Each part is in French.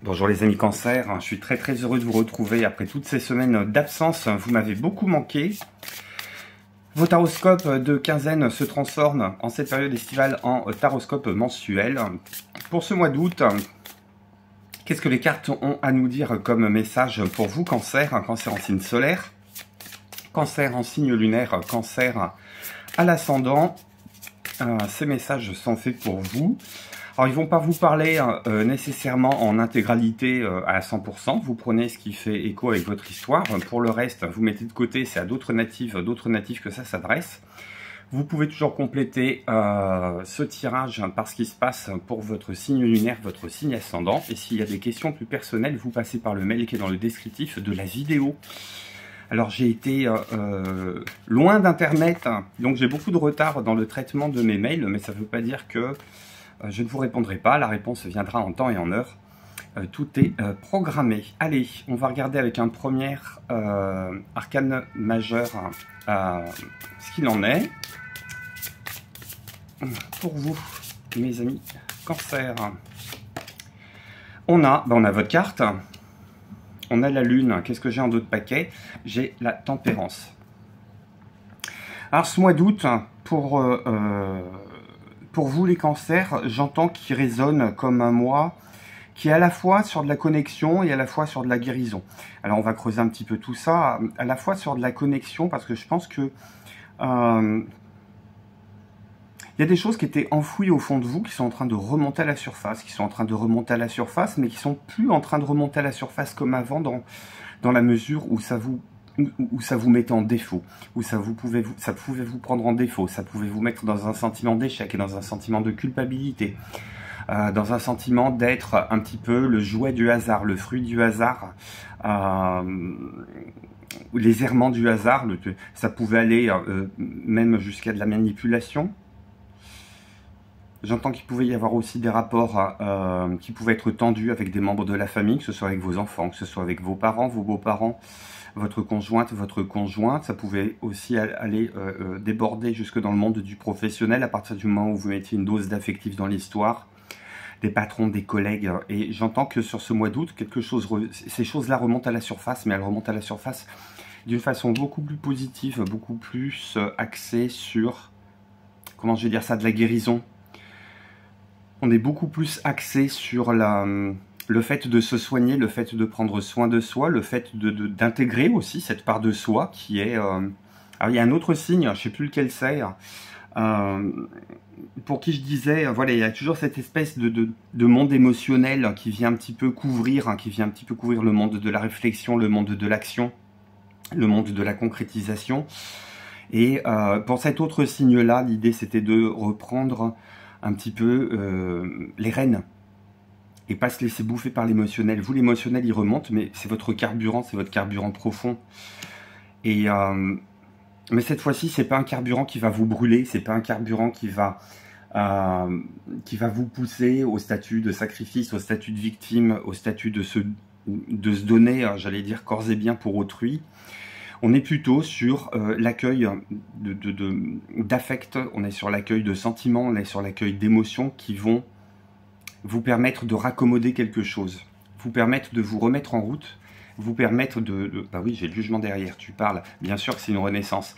Bonjour les amis Cancer, je suis très heureux de vous retrouver après toutes ces semaines d'absence. Vous m'avez beaucoup manqué. Vos taroscopes de quinzaine se transforment en cette période estivale en taroscope mensuel. Pour ce mois d'août, qu'est-ce que les cartes ont à nous dire comme message pour vous Cancer? Cancer en signe solaire, Cancer en signe lunaire, Cancer à l'ascendant. Ces messages sont faits pour vous. Alors, ils vont pas vous parler nécessairement en intégralité à 100%. Vous prenez ce qui fait écho avec votre histoire. Pour le reste, vous mettez de côté, c'est à d'autres natifs que ça s'adresse. Vous pouvez toujours compléter ce tirage par ce qui se passe pour votre signe lunaire, votre signe ascendant. Et s'il y a des questions plus personnelles, vous passez par le mail qui est dans le descriptif de la vidéo. Alors j'ai été loin d'Internet, donc j'ai beaucoup de retard dans le traitement de mes mails, mais ça ne veut pas dire que je ne vous répondrai pas, la réponse viendra en temps et en heure. Tout est programmé. Allez, on va regarder avec un premier arcane majeur ce qu'il en est. Pour vous, mes amis Cancer, on a votre carte. On a la lune. Qu'est-ce que j'ai en d'autres paquets? J'ai la tempérance. Alors ce mois d'août, pour vous les cancers, j'entends qu'il résonne comme un mois qui est à la fois sur de la connexion et à la fois sur de la guérison. Alors on va creuser un petit peu tout ça, à la fois sur de la connexion, parce que je pense que il y a des choses qui étaient enfouies au fond de vous, qui sont en train de remonter à la surface, mais qui sont plus en train de remonter à la surface comme avant, dans la mesure où ça vous met en défaut, où ça pouvait vous prendre en défaut, ça pouvait vous mettre dans un sentiment d'échec et dans un sentiment de culpabilité, dans un sentiment d'être un petit peu le jouet du hasard, le fruit du hasard, les errements du hasard. Ça pouvait aller même jusqu'à de la manipulation. J'entends qu'il pouvait y avoir aussi des rapports qui pouvaient être tendus avec des membres de la famille, que ce soit avec vos enfants, que ce soit avec vos parents, vos beaux-parents, votre conjointe, votre conjoint. Ça pouvait aussi aller déborder jusque dans le monde du professionnel à partir du moment où vous mettiez une dose d'affectif dans l'histoire, des patrons, des collègues. Et j'entends que sur ce mois d'août, ces choses-là remontent à la surface, mais elles remontent à la surface d'une façon beaucoup plus positive, beaucoup plus axée sur, comment je vais dire ça, de la guérison. On est beaucoup plus axé sur le fait de se soigner, le fait de prendre soin de soi, le fait d'intégrer aussi cette part de soi qui est... Alors il y a un autre signe, je ne sais plus lequel c'est, pour qui je disais, voilà, il y a toujours cette espèce de monde émotionnel qui vient un petit peu couvrir, le monde de la réflexion, le monde de l'action, le monde de la concrétisation. Et pour cet autre signe-là, l'idée c'était de reprendre un petit peu les rênes et pas se laisser bouffer par l'émotionnel. Vous, l'émotionnel, il remonte, mais c'est votre carburant profond. Et mais cette fois-ci, c'est pas un carburant qui va vous brûler, c'est pas un carburant qui va vous pousser au statut de sacrifice, au statut de victime, au statut de se donner, j'allais dire, corps et biens pour autrui. On est plutôt sur l'accueil d'affect, on est sur l'accueil de sentiments, on est sur l'accueil d'émotions qui vont vous permettre de raccommoder quelque chose, vous permettre de vous remettre en route, vous permettre bah oui, j'ai le jugement derrière, tu parles, bien sûr que c'est une renaissance,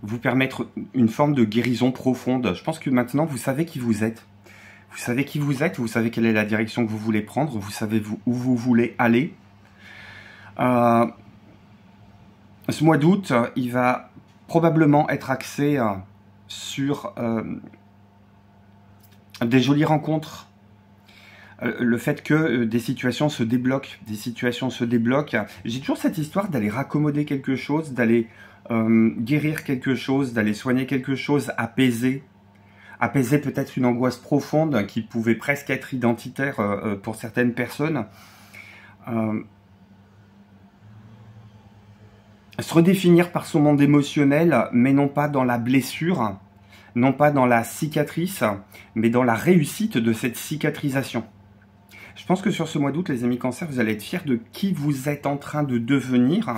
vous permettre une forme de guérison profonde. Je pense que maintenant vous savez qui vous êtes. Vous savez qui vous êtes, vous savez quelle est la direction que vous voulez prendre, vous savez où vous voulez aller. Ce mois d'août, il va probablement être axé sur des jolies rencontres, le fait que des situations se débloquent, J'ai toujours cette histoire d'aller raccommoder quelque chose, d'aller guérir quelque chose, d'aller soigner quelque chose, apaiser peut-être une angoisse profonde qui pouvait presque être identitaire pour certaines personnes. Se redéfinir par son monde émotionnel, mais non pas dans la blessure, non pas dans la cicatrice, mais dans la réussite de cette cicatrisation. Je pense que sur ce mois d'août, les amis Cancer, vous allez être fiers de qui vous êtes en train de devenir.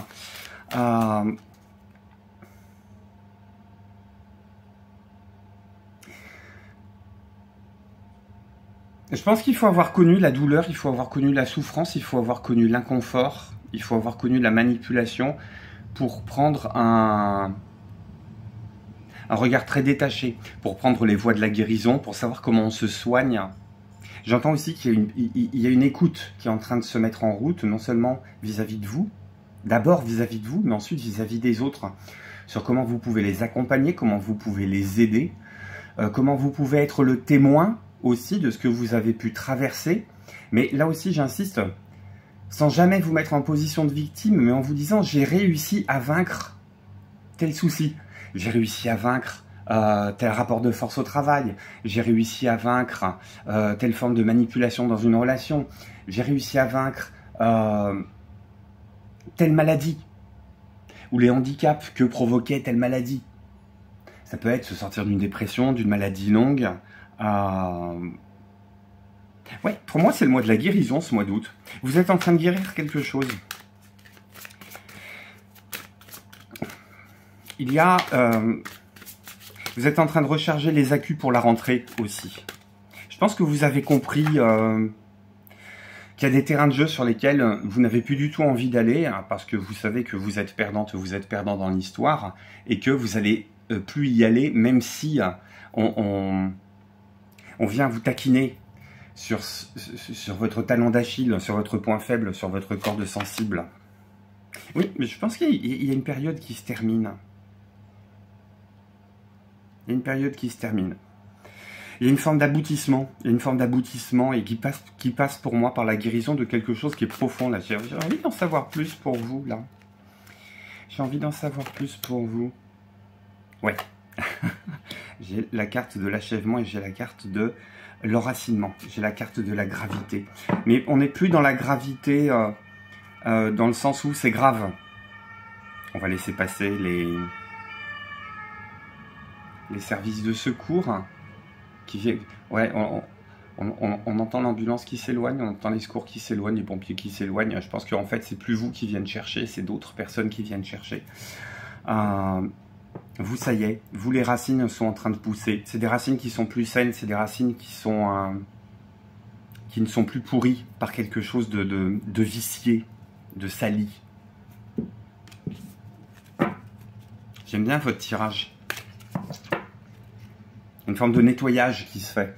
Je pense qu'il faut avoir connu la douleur, il faut avoir connu la souffrance, il faut avoir connu l'inconfort, il faut avoir connu la manipulation pour prendre un regard très détaché, pour prendre les voies de la guérison, pour savoir comment on se soigne. J'entends aussi qu'il y a une écoute qui est en train de se mettre en route, non seulement vis-à-vis de vous, d'abord vis-à-vis de vous, mais ensuite vis-à-vis des autres, sur comment vous pouvez les accompagner, comment vous pouvez les aider, comment vous pouvez être le témoin aussi de ce que vous avez pu traverser. Mais là aussi, j'insiste, sans jamais vous mettre en position de victime, mais en vous disant « j'ai réussi à vaincre tel souci, j'ai réussi à vaincre tel rapport de force au travail, j'ai réussi à vaincre telle forme de manipulation dans une relation, j'ai réussi à vaincre telle maladie, ou les handicaps que provoquait telle maladie. » Ça peut être se sortir d'une dépression, d'une maladie longue. Ouais, pour moi, c'est le mois de la guérison, ce mois d'août. Vous êtes en train de guérir quelque chose. Il y a... vous êtes en train de recharger les accus pour la rentrée aussi. Je pense que vous avez compris qu'il y a des terrains de jeu sur lesquels vous n'avez plus du tout envie d'aller, hein, parce que vous savez que vous êtes perdante, vous êtes perdant dans l'histoire, et que vous allez plus y aller, même si on vient vous taquiner sur votre talon d'Achille, sur votre point faible, sur votre corde sensible. Oui, mais je pense qu'il y a une période qui se termine. Il y a une période qui se termine. Il y a une forme d'aboutissement. Il y a une forme d'aboutissement et qui passe pour moi par la guérison de quelque chose qui est profond. Là, j'ai envie d'en savoir plus pour vous, là. J'ai envie d'en savoir plus pour vous. Ouais. J'ai la carte de l'achèvement et j'ai la carte de l'enracinement. J'ai la carte de la gravité. Mais on n'est plus dans la gravité dans le sens où c'est grave. On va laisser passer les services de secours qui viennent. Ouais, on entend l'ambulance qui s'éloigne, on entend les secours qui s'éloignent, les pompiers qui s'éloignent. Je pense qu'en fait, c'est plus vous qui viennent chercher, c'est d'autres personnes qui viennent chercher. Vous, ça y est, vous, les racines sont en train de pousser. C'est des racines qui sont plus saines, c'est des racines qui ne sont plus pourries par quelque chose de vicié, de sali. J'aime bien votre tirage. Une forme de nettoyage qui se fait.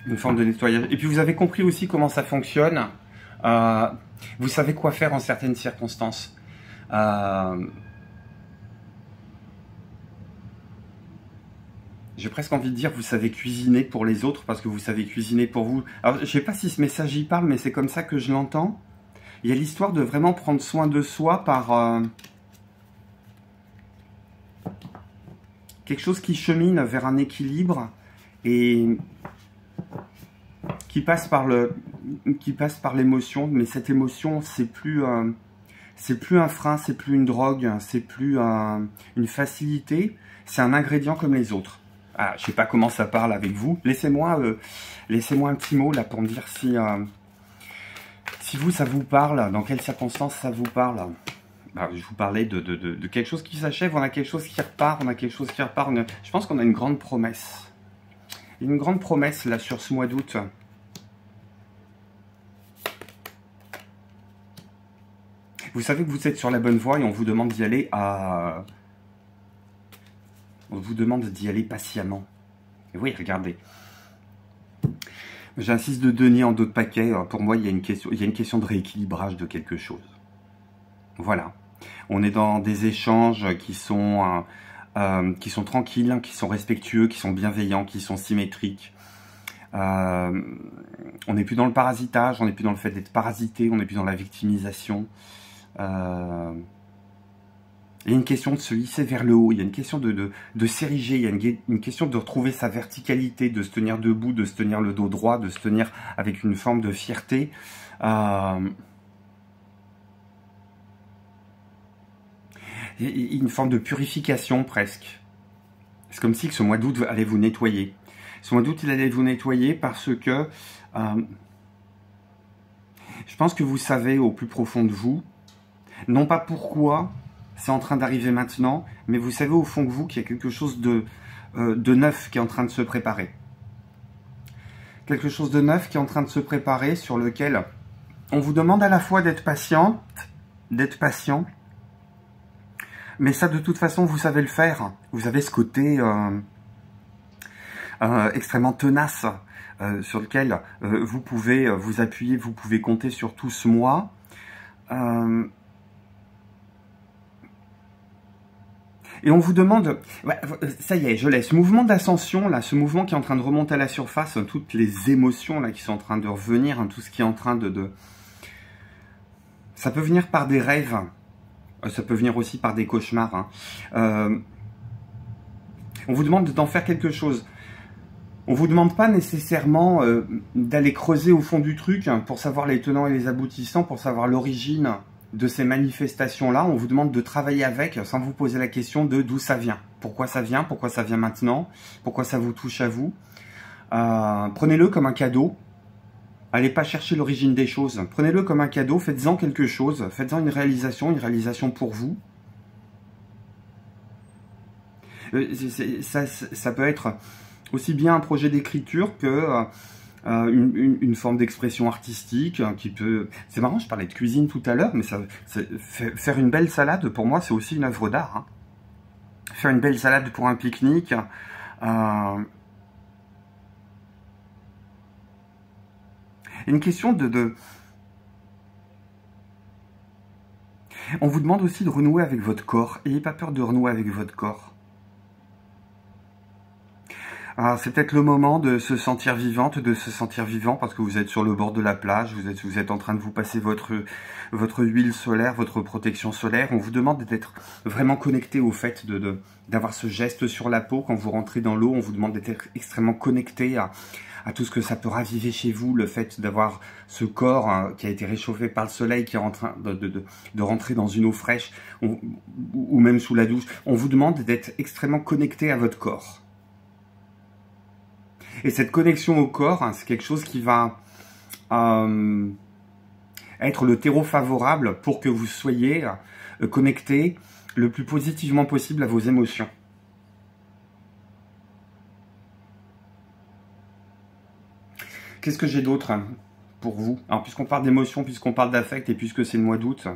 Une forme de nettoyage. Et puis vous avez compris aussi comment ça fonctionne. Vous savez quoi faire en certaines circonstances. J'ai presque envie de dire vous savez cuisiner pour les autres parce que vous savez cuisiner pour vous. Alors je sais pas si ce message y parle, mais c'est comme ça que je l'entends. Il y a l'histoire de vraiment prendre soin de soi par quelque chose qui chemine vers un équilibre et qui passe par l'émotion, mais cette émotion c'est plus un frein, c'est plus une drogue, c'est plus une facilité, c'est un ingrédient comme les autres. Ah, je sais pas comment ça parle avec vous. Laissez-moi un petit mot là pour me dire si vous ça vous parle, dans quelles circonstances ça vous parle. Alors, je vous parlais de quelque chose qui s'achève, on a quelque chose qui repart, Je pense qu'on a une grande promesse. Une grande promesse là sur ce mois d'août. Vous savez que vous êtes sur la bonne voie et on vous demande d'y aller On vous demande d'y aller patiemment. Et oui, regardez. J'insiste de denier en d'autres paquets. Pour moi, il y a une question de rééquilibrage de quelque chose. Voilà. On est dans des échanges qui sont tranquilles, qui sont respectueux, qui sont bienveillants, qui sont symétriques. On n'est plus dans le parasitage, on n'est plus dans le fait d'être parasité, on n'est plus dans la victimisation. Il y a une question de se hisser vers le haut, il y a une question de s'ériger, il y a une question de retrouver sa verticalité, de se tenir debout, de se tenir le dos droit, de se tenir avec une forme de fierté. Une forme de purification presque. C'est comme si ce mois d'août allait vous nettoyer. Ce mois d'août, il allait vous nettoyer parce que je pense que vous savez au plus profond de vous, non pas pourquoi c'est en train d'arriver maintenant, mais vous savez au fond de vous qu'il y a quelque chose de neuf qui est en train de se préparer. quelque chose de neuf qui est en train de se préparer, sur lequel on vous demande à la fois d'être patient, mais ça de toute façon vous savez le faire. Vous avez ce côté extrêmement tenace sur lequel vous pouvez vous appuyer, vous pouvez compter sur tout ce mois. Et on vous demande, ouais, ça y est, je laisse, mouvement d'ascension, là, ce mouvement qui est en train de remonter à la surface, toutes les émotions là qui sont en train de revenir, hein, tout ce qui est en train Ça peut venir par des rêves, ça peut venir aussi par des cauchemars. Hein. On vous demande d'en faire quelque chose. On vous demande pas nécessairement d'aller creuser au fond du truc hein, pour savoir les tenants et les aboutissants, pour savoir l'origine de ces manifestations-là. On vous demande de travailler avec sans vous poser la question de d'où ça vient. Pourquoi ça vient maintenant, pourquoi ça vous touche à vous. Prenez-le comme un cadeau. Allez pas chercher l'origine des choses. Prenez-le comme un cadeau, faites-en quelque chose, faites-en une réalisation pour vous. Ça peut être aussi bien un projet d'écriture que une forme d'expression artistique qui peut... C'est marrant, je parlais de cuisine tout à l'heure, mais faire une belle salade, pour moi, c'est aussi une œuvre d'art. Hein. Faire une belle salade pour un pique-nique... Une question On vous demande aussi de renouer avec votre corps. N'ayez pas peur de renouer avec votre corps. C'est peut-être le moment de se sentir vivante, de se sentir vivant parce que vous êtes sur le bord de la plage, vous êtes en train de vous passer votre huile solaire, votre protection solaire. On vous demande d'être vraiment connecté au fait d'avoir ce geste sur la peau. Quand vous rentrez dans l'eau, on vous demande d'être extrêmement connecté à tout ce que ça peut raviver chez vous, le fait d'avoir ce corps hein, qui a été réchauffé par le soleil, qui est en train de rentrer dans une eau fraîche, ou même sous la douche. On vous demande d'être extrêmement connecté à votre corps. Et cette connexion au corps, hein, c'est quelque chose qui va être le terreau favorable pour que vous soyez connecté le plus positivement possible à vos émotions. Qu'est-ce que j'ai d'autre hein, pour vous? Alors, puisqu'on parle d'émotions, puisqu'on parle d'affect, et puisque c'est le mois d'août,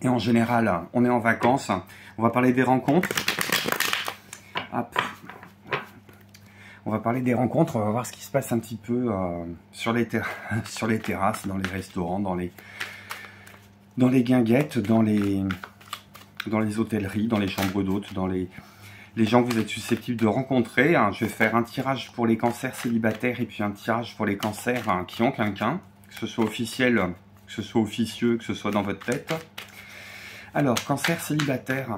et en général, on est en vacances, on va parler des rencontres. Hop. On va parler des rencontres, on va voir ce qui se passe un petit peu sur les terrasses, dans les restaurants, dans les guinguettes, dans les hôtelleries, dans les chambres d'hôtes, dans les gens que vous êtes susceptibles de rencontrer. Hein. Je vais faire un tirage pour les cancers célibataires et puis un tirage pour les cancers hein, qui ont quelqu'un, que ce soit officiel, que ce soit officieux, que ce soit dans votre tête. Alors, cancer célibataire,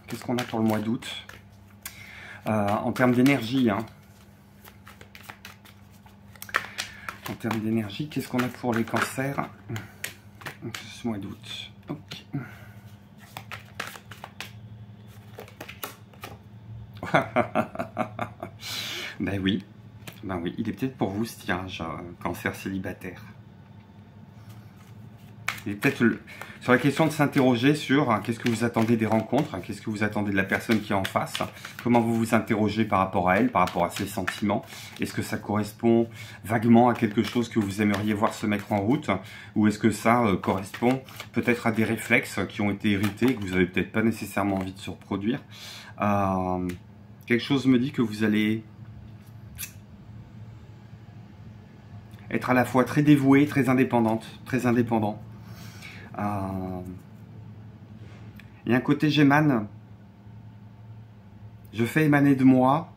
qu'est-ce qu'on a pour le mois d'août en termes d'énergie, hein. En termes d'énergie, qu'est-ce qu'on a pour les cancers ce mois d'août? Okay. Ben oui, il est peut-être pour vous ce tirage cancer célibataire. Il est peut-être sur la question de s'interroger sur qu'est-ce que vous attendez des rencontres, qu'est-ce que vous attendez de la personne qui est en face, comment vous vous interrogez par rapport à elle, par rapport à ses sentiments. Est-ce que ça correspond vaguement à quelque chose que vous aimeriez voir se mettre en route, ou est-ce que ça correspond peut-être à des réflexes qui ont été hérités et que vous n'avez peut-être pas nécessairement envie de se reproduire. Quelque chose me dit que vous allez être à la fois très dévouée, très indépendante, très indépendant. Il y a un côté j'émane, je fais émaner de moi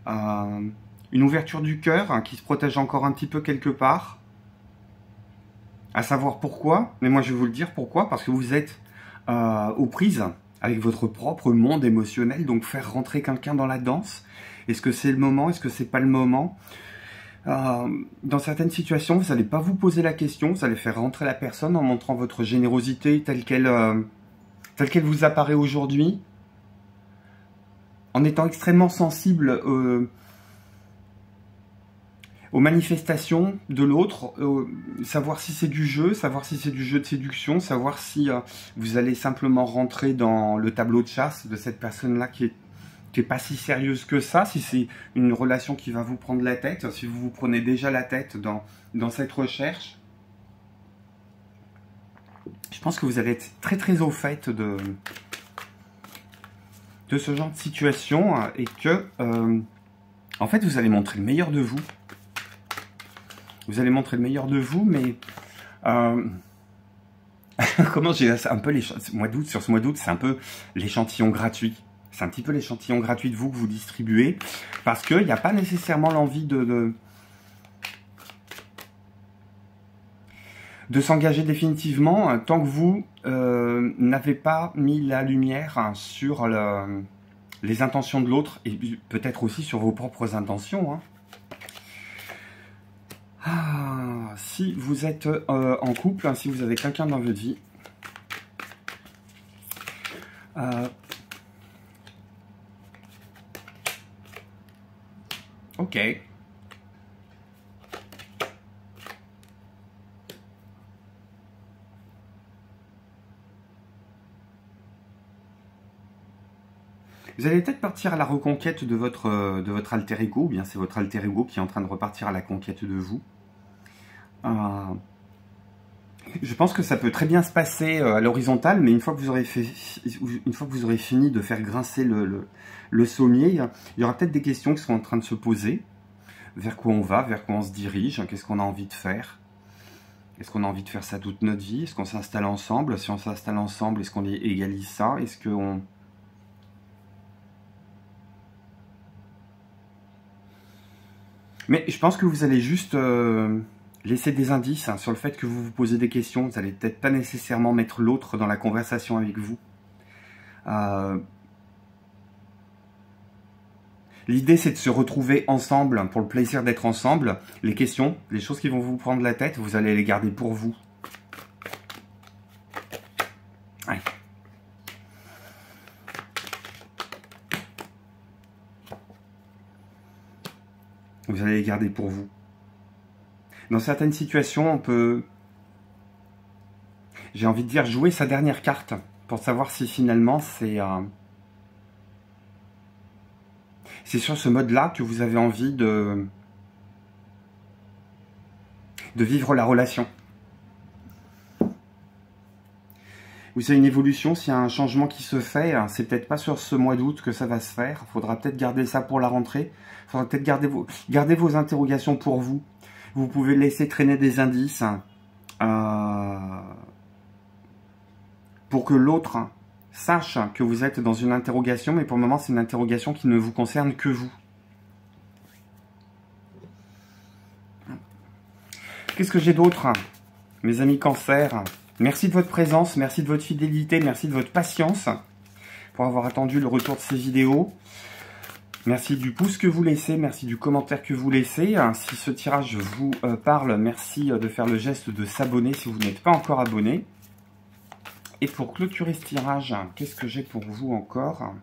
une ouverture du cœur hein, qui se protège encore un petit peu quelque part, à savoir pourquoi, mais moi je vais vous le dire pourquoi, parce que vous êtes aux prises avec votre propre monde émotionnel, donc faire rentrer quelqu'un dans la danse, est-ce que c'est le moment, est-ce que c'est pas le moment? Dans certaines situations, vous n'allez pas vous poser la question, vous allez faire rentrer la personne en montrant votre générosité telle qu'elle vous apparaît aujourd'hui, en étant extrêmement sensible aux manifestations de l'autre, savoir si c'est du jeu, savoir si c'est du jeu de séduction, savoir si vous allez simplement rentrer dans le tableau de chasse de cette personne-là qui qui n'est pas si sérieuse que ça, si c'est une relation qui va vous prendre la tête, si vous vous prenez déjà la tête dans cette recherche, je pense que vous allez être très très au fait de ce genre de situation et que, en fait, vous allez montrer le meilleur de vous. Vous allez montrer le meilleur de vous, mais... comment j'ai un peu mois d'août, sur ce mois d'août, c'est un peu l'échantillon gratuit. C'est un petit peu l'échantillon gratuit de vous que vous distribuez, parce qu'il n'y a pas nécessairement l'envie de s'engager définitivement tant que vous n'avez pas mis la lumière sur les intentions de l'autre et peut-être aussi sur vos propres intentions. Hein. Ah, si vous êtes en couple, hein, si vous avez quelqu'un dans votre vie, ok. Vous allez peut-être partir à la reconquête de votre alter ego, ou bien c'est votre alter ego qui est en train de repartir à la conquête de vous. Je pense que ça peut très bien se passer à l'horizontale, mais une fois que vous aurez fini de faire grincer le sommier, il y aura peut-être des questions qui seront en train de se poser. Vers quoi on va, vers quoi on se dirige, qu'est-ce qu'on a envie de faire? Est-ce qu'on a envie de faire ça toute notre vie? Est-ce qu'on s'installe ensemble? Si on s'installe ensemble, est-ce qu'on égalise ça? Est-ce qu'on... Mais je pense que vous allez juste laisser des indices hein, sur le fait que vous vous posez des questions. Vous n'allez peut-être pas nécessairement mettre l'autre dans la conversation avec vous. L'idée, c'est de se retrouver ensemble pour le plaisir d'être ensemble. Les questions, les choses qui vont vous prendre la tête, vous allez les garder pour vous. Ouais. Vous allez les garder pour vous. Dans certaines situations, on peut, j'ai envie de dire, jouer sa dernière carte pour savoir si finalement c'est sur ce mode-là que vous avez envie de vivre la relation. Vous avez une évolution, s'il y a un changement qui se fait, c'est peut-être pas sur ce mois d'août que ça va se faire. Il faudra peut-être garder ça pour la rentrée. Il faudra peut-être garder vos interrogations pour vous. Vous pouvez laisser traîner des indices pour que l'autre sache que vous êtes dans une interrogation, mais pour le moment, c'est une interrogation qui ne vous concerne que vous. Qu'est-ce que j'ai d'autre, mes amis Cancer? Merci de votre présence, merci de votre fidélité, merci de votre patience pour avoir attendu le retour de ces vidéos. Merci du pouce que vous laissez, merci du commentaire que vous laissez. Si ce tirage vous parle, merci de faire le geste de s'abonner si vous n'êtes pas encore abonné. Et pour clôturer ce tirage, qu'est-ce que j'ai pour vous encore ?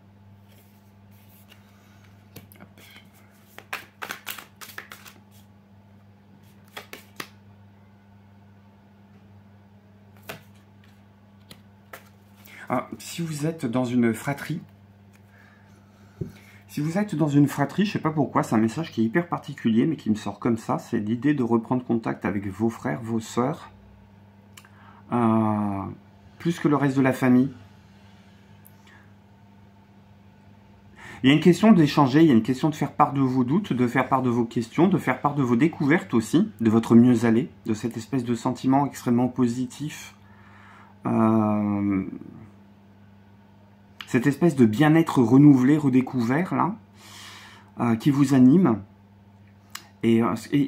Si vous êtes dans une fratrie, je ne sais pas pourquoi, c'est un message qui est hyper particulier, mais qui me sort comme ça, c'est l'idée de reprendre contact avec vos frères, vos sœurs, plus que le reste de la famille. Il y a une question d'échanger, il y a une question de faire part de vos doutes, de faire part de vos questions, de faire part de vos découvertes aussi, de votre mieux-aller, de cette espèce de sentiment extrêmement positif. Cette espèce de bien-être renouvelé, redécouvert, là, qui vous anime. Et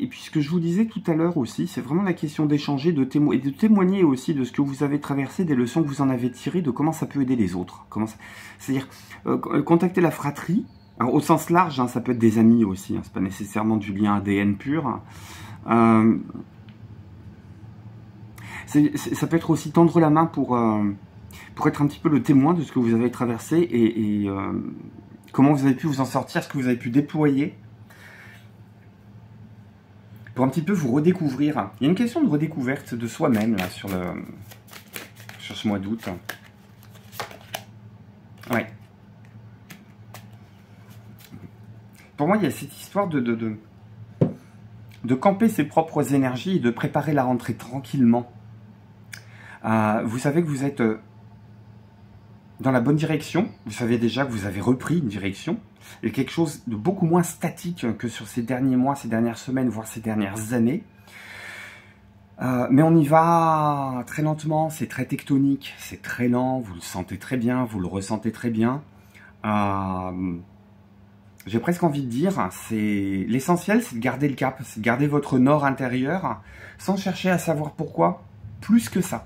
puis ce que je vous disais tout à l'heure aussi, c'est vraiment la question d'échanger, de témoigner aussi de ce que vous avez traversé, des leçons que vous en avez tirées, de comment ça peut aider les autres. C'est-à-dire, contacter la fratrie, alors, au sens large, hein, ça peut être des amis aussi, hein, c'est pas nécessairement du lien ADN pur. Ça peut être aussi tendre la main pour être un petit peu le témoin de ce que vous avez traversé et comment vous avez pu vous en sortir, ce que vous avez pu déployer pour un petit peu vous redécouvrir. Il y a une question de redécouverte de soi-même là sur ce mois d'août. Ouais. pour moi, il y a cette histoire de camper ses propres énergies et de préparer la rentrée tranquillement. Vous savez que vous êtes dans la bonne direction. Vous savez déjà que vous avez repris une direction. Et quelque chose de beaucoup moins statique que sur ces derniers mois, ces dernières semaines, voire ces dernières années. Mais on y va très lentement, c'est très tectonique, c'est très lent, vous le sentez très bien, vous le ressentez très bien. J'ai presque envie de dire, l'essentiel, c'est de garder le cap, c'est de garder votre nord intérieur, sans chercher à savoir pourquoi, plus que ça.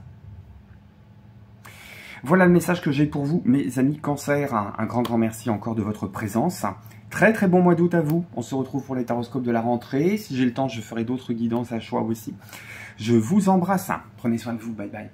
Voilà le message que j'ai pour vous, mes amis Cancer. Un grand merci encore de votre présence. Très très bon mois d'août à vous. On se retrouve pour les taroscopes de la rentrée. Si j'ai le temps, je ferai d'autres guidances à choix aussi. Je vous embrasse. Prenez soin de vous. Bye bye.